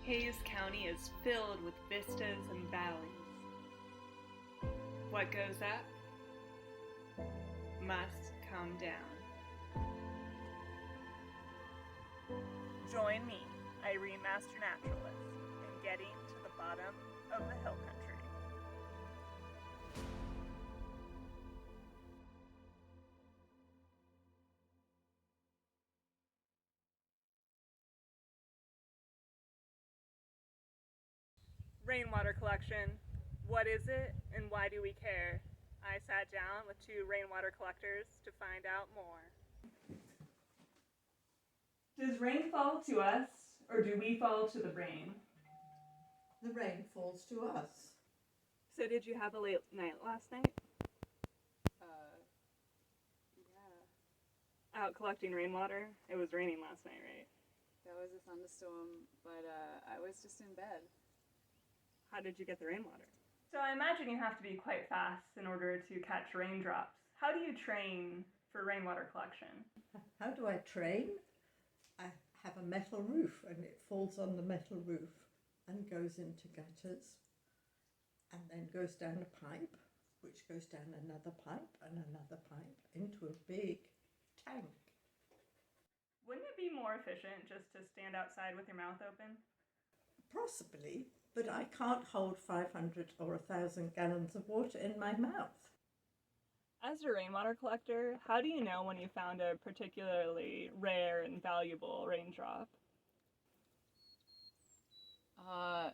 Hayes County is filled with vistas and valleys. What goes up must come down. Join me, Irene, Master Naturalist, in getting to the bottom of the hill country. Rainwater collection. What is it and why do we care? I sat down with two rainwater collectors to find out more. Does rain fall to us, or do we fall to the rain? The rain falls to us. So did you have a late night last night? Yeah. Out collecting rainwater? It was raining last night, right? That was a thunderstorm, but I was just in bed. How did you get the rainwater? So I imagine you have to be quite fast in order to catch raindrops. How do you train for rainwater collection? How do I train? I have a metal roof and it falls on the metal roof and goes into gutters and then goes down a pipe, which goes down another pipe and another pipe into a big tank. Wouldn't it be more efficient just to stand outside with your mouth open? Possibly, but I can't hold 500 or 1,000 gallons of water in my mouth. As a rainwater collector, how do you know when you found a particularly rare and valuable raindrop? I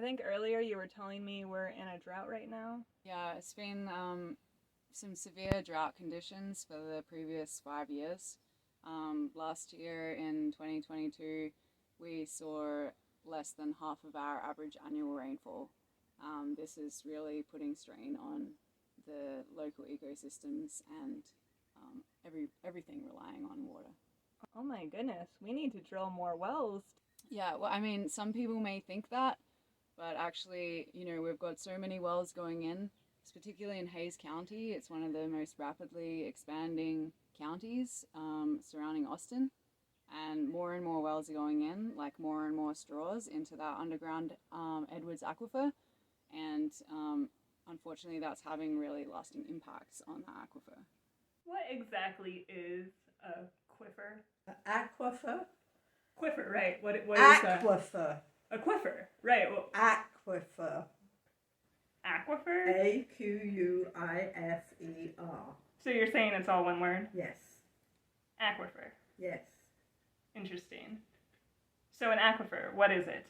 think earlier you were telling me we're in a drought right now. Yeah, it's been some severe drought conditions for the previous 5 years. Last year in 2022, we saw less than half of our average annual rainfall. This is really putting strain on the local ecosystems and everything relying on water. Oh my goodness, we need to drill more wells. Yeah, well, I mean, some people may think that, but actually, you know, we've got so many wells going in, particularly in Hayes County. It's one of the most rapidly expanding counties surrounding Austin. And more wells are going in, like more and more straws into that underground Edwards Aquifer. And unfortunately, that's having really lasting impacts on the aquifer. What exactly is a quifer? Aquifer? Quifer, right. What is that? Aquifer. Aquifer, right. Well, Aquifer. Aquifer? Aquifer. So you're saying it's all one word? Yes. Aquifer. Yes. Interesting. So an aquifer, what is it?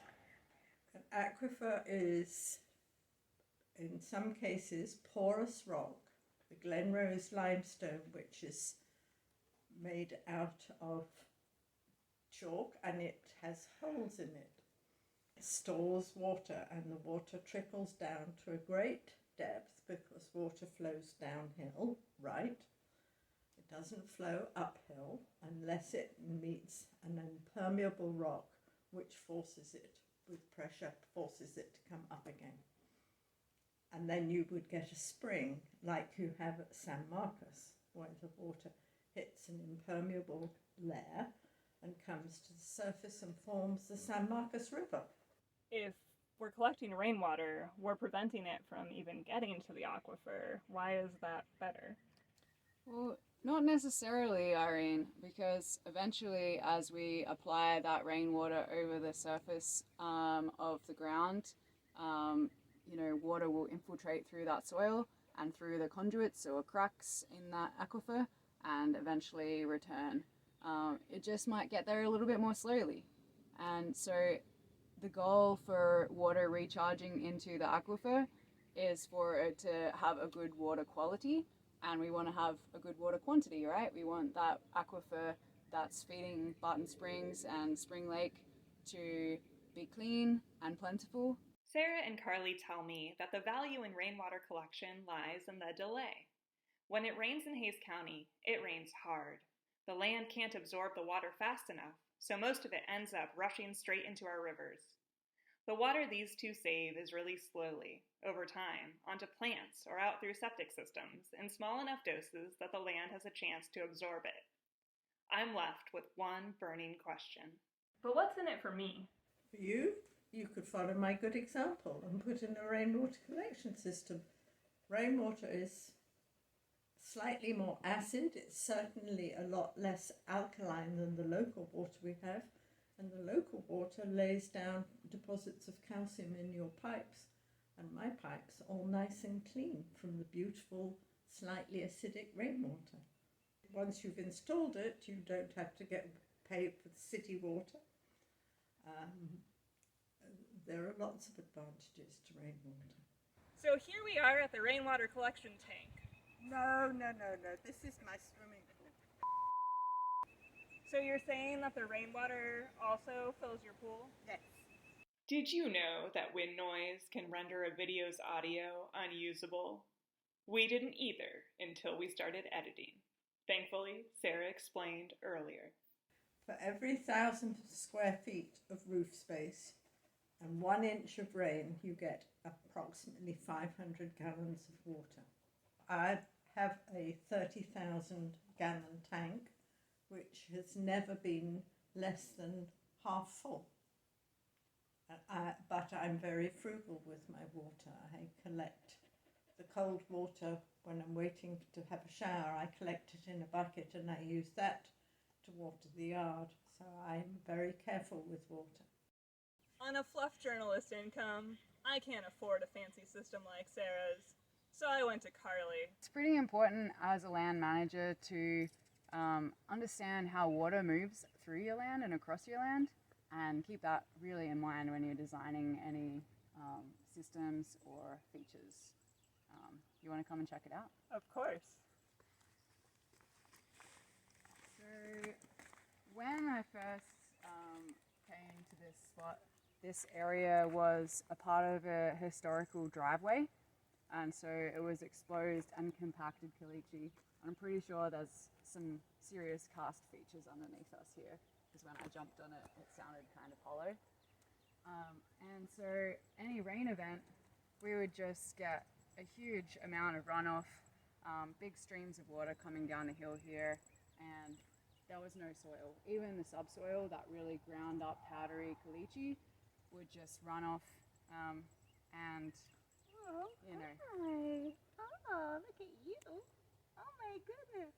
An aquifer is, in some cases, porous rock, the Glenrose limestone, which is made out of chalk and it has holes in it. It stores water and the water trickles down to a great depth because water flows downhill, right? It doesn't flow uphill unless it meets an impermeable rock which forces it, with pressure, forces it to come up again. And then you would get a spring like you have at San Marcos, where the water hits an impermeable layer and comes to the surface and forms the San Marcos River. If we're collecting rainwater, we're preventing it from even getting to the aquifer. Why is that better? Well, not necessarily, Irene, because eventually as we apply that rainwater over the surface of the ground, you know, water will infiltrate through that soil and through the conduits or cracks in that aquifer and eventually return. It just might get there a little bit more slowly. And so the goal for water recharging into the aquifer is for it to have a good water quality, and we want to have a good water quantity, right? We want that aquifer that's feeding Barton Springs and Spring Lake to be clean and plentiful. Sarah and Karlee tell me that the value in rainwater collection lies in the delay. When it rains in Hayes County, it rains hard. The land can't absorb the water fast enough, so most of it ends up rushing straight into our rivers. The water these two save is released slowly, over time, onto plants or out through septic systems in small enough doses that the land has a chance to absorb it. I'm left with one burning question. But what's in it for me? For you, you could follow my good example and put in a rainwater collection system. Rainwater is slightly more acid. It's certainly a lot less alkaline than the local water we have. And the local water lays down deposits of calcium in your pipes. And my pipes are all nice and clean from the beautiful, slightly acidic rainwater. Once you've installed it, you don't have to pay for the city water. There are lots of advantages to rainwater. So here we are at the rainwater collection tank. No. This is my swimming pool. So you're saying that the rainwater also fills your pool? Yes. Did you know that wind noise can render a video's audio unusable? We didn't either until we started editing. Thankfully, Sarah explained earlier. For every 1,000 square feet of roof space and 1 inch of rain, you get approximately 500 gallons of water. I have a 30,000 gallon tank, which has never been less than half full. But I'm very frugal with my water. I collect the cold water when I'm waiting to have a shower. I collect it in a bucket and I use that to water the yard. So I'm very careful with water. On a fluff journalist income, I can't afford a fancy system like Sarah's, so I went to Karlee. It's pretty important as a land manager to understand how water moves through your land and across your land, and keep that really in mind when you're designing any systems or features. You want to come and check it out? Of course. So when I first came to this spot, this area was a part of a historical driveway, and so it was exposed and compacted caliche. I'm pretty sure there's some serious cast features underneath us here, because when I jumped on it, it sounded kind of hollow. And so any rain event, we would just get a huge amount of runoff, big streams of water coming down the hill here, and there was no soil. Even the subsoil, that really ground up powdery caliche, would just run off, and you know. Hi. Oh, look at you. Oh my goodness.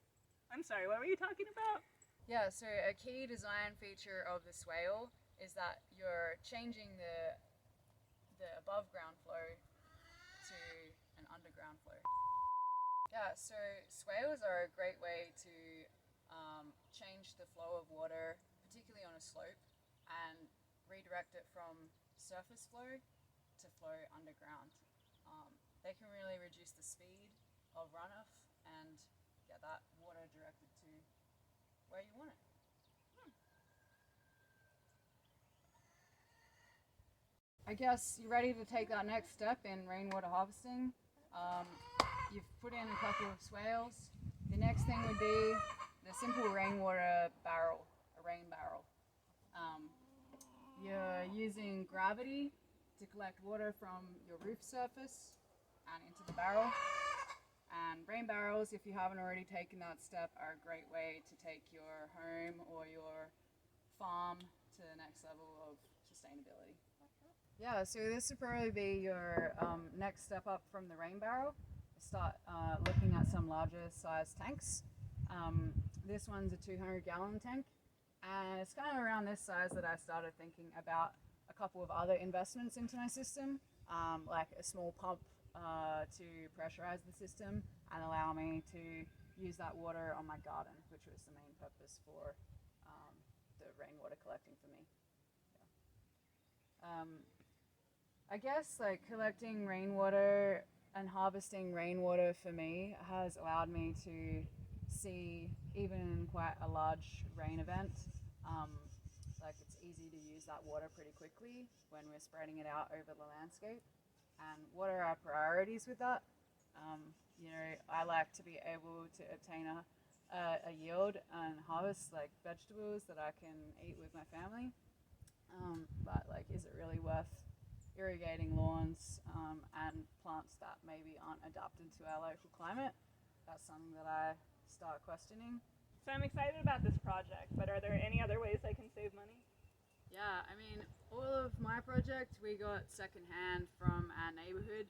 I'm sorry, what were you talking about? Yeah, so a key design feature of the swale is that you're changing the above ground flow to an underground flow. Yeah, so swales are a great way to change the flow of water, particularly on a slope, and redirect it from surface flow to flow underground. They can really reduce the speed of runoff and get that water directed to where you want it. I guess you're ready to take that next step in rainwater harvesting. You've put in a couple of swales. The next thing would be the simple rainwater barrel, a rain barrel. You're using gravity to collect water from your roof surface and into the barrel. And rain barrels, if you haven't already taken that step, are a great way to take your home or your farm to the next level of sustainability. Yeah, so this would probably be your next step up from the rain barrel. Start looking at some larger size tanks. This one's a 200-gallon tank, and it's kind of around this size that I started thinking about a couple of other investments into my system, like a small pump to pressurize the system and allow me to use that water on my garden, which was the main purpose for the rainwater collecting for me. Yeah. I guess like collecting rainwater and harvesting rainwater for me has allowed me to see, even in quite a large rain event, like it's easy to use that water pretty quickly when we're spreading it out over the landscape. And what are our priorities with that? You know, I like to be able to obtain a yield and harvest like vegetables that I can eat with my family. But like, is it really worth irrigating lawns and plants that maybe aren't adapted to our local climate? That's something that I start questioning. So I'm excited about this project, but are there any other ways I can save money? Yeah, I mean, all of my project we got secondhand from our neighborhood.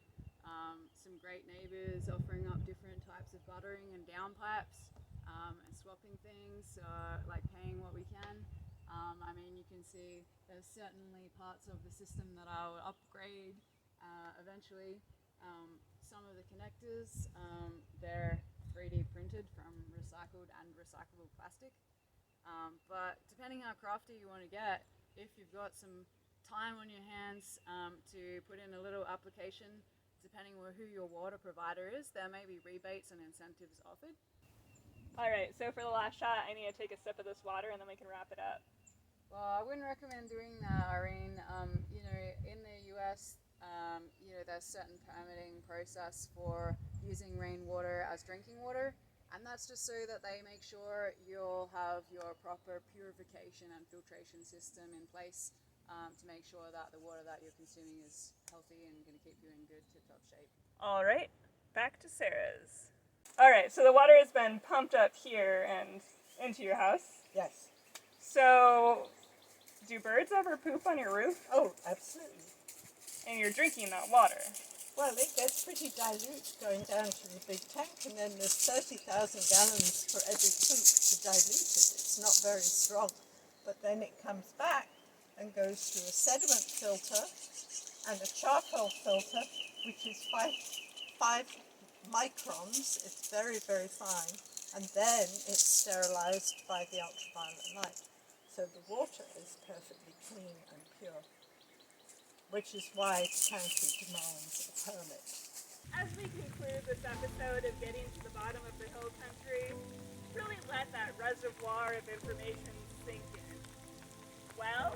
Some great neighbors offering up different types of buttering and downpipes, and swapping things, like paying what we can. I mean, you can see there's certainly parts of the system that I will upgrade eventually. Some of the connectors, they're 3D printed from recycled and recyclable plastic. But depending how crafty you want to get, if you've got some time on your hands to put in a little application, depending on who your water provider is, there may be rebates and incentives offered. All right, so for the last shot, I need to take a sip of this water and then we can wrap it up. Well, I wouldn't recommend doing that, Irene. In the US, there's certain permitting process for using rainwater as drinking water, and that's just so that they make sure you'll have your proper purification and filtration system in place to make sure that the water that you're consuming is healthy and going to keep you in good tip-top shape. All right, back to Sarah's. All right, so the water has been pumped up here and into your house. Yes. So, do birds ever poop on your roof? Oh, absolutely. And you're drinking that water. Well, it gets pretty dilute going down to the big tank, and then there's 30,000 gallons for every poop to dilute it. It's not very strong, but then it comes back and goes through a sediment filter and a charcoal filter, which is five microns. It's very, very fine, and then it's sterilized by the ultraviolet light. So the water is perfectly clean and pure, which is why the county demands a permit. As we conclude this episode of Getting to the Bottom of the Hill Country, really let that reservoir of information sink in. Well,